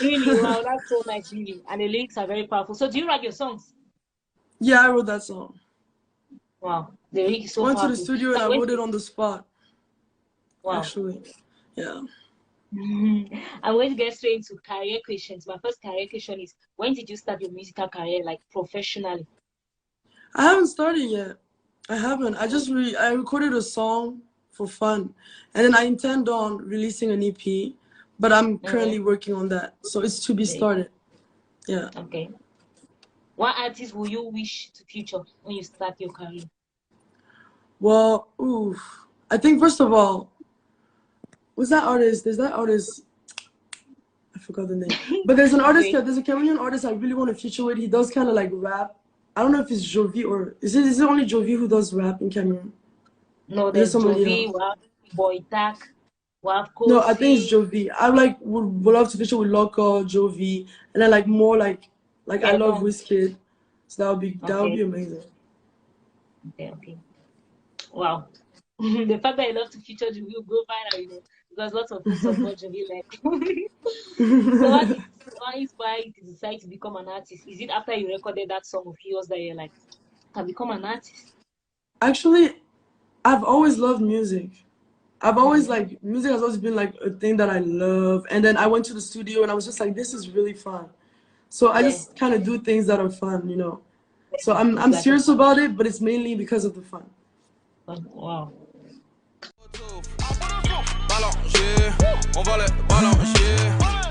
Really, wow, that's so nice, really. And the lyrics are very powerful. So do you write your songs? Yeah, I wrote that song. Wow, the lyrics is I so went to the powerful. studio So and I when wrote it on the spot, wow. actually. Yeah. I'm going to get straight into career questions. My first career question is when did you start your musical career, like professionally? I haven't started yet. I haven't. Oh, I recorded a song for fun, and then I intend on releasing an EP, but I'm okay. currently working on that, so it's to be started. Yeah. Okay. What artist will you wish to feature when you start your career? Well, oof. I think first of all, was that artist? There's that artist. I forgot the name, but there's an It's artist. great. There's a Cameroonian artist I really want to feature with. He does kind of like rap. I don't know if it's Jovi or is it only Jovi who does rap in Cameroon? No, Or is it there's somebody Jovi, else? we have Boytak, we have No, I think it's Kosi, Jovi. I like would love to feature with Loco, Jovi, and then like more like I love Kevon. Wizkid. So that would Okay, be amazing. okay. Wow. The fact that I love to feature Jovi will go viral, because lots of people support Jovi like. So what inspired you to decide to become an artist? Is it after you recorded that song of yours that you're like, can become an artist? Actually, I've always loved music. I've always Mm-hmm. like music has always been like a thing that I love. And then I went to the studio and I was just like, this is really fun. So I Yeah, just kind of do things that are fun. So it's I'm like a serious about it, but it's mainly because of the fun. wow. Balancer, on va les balancer.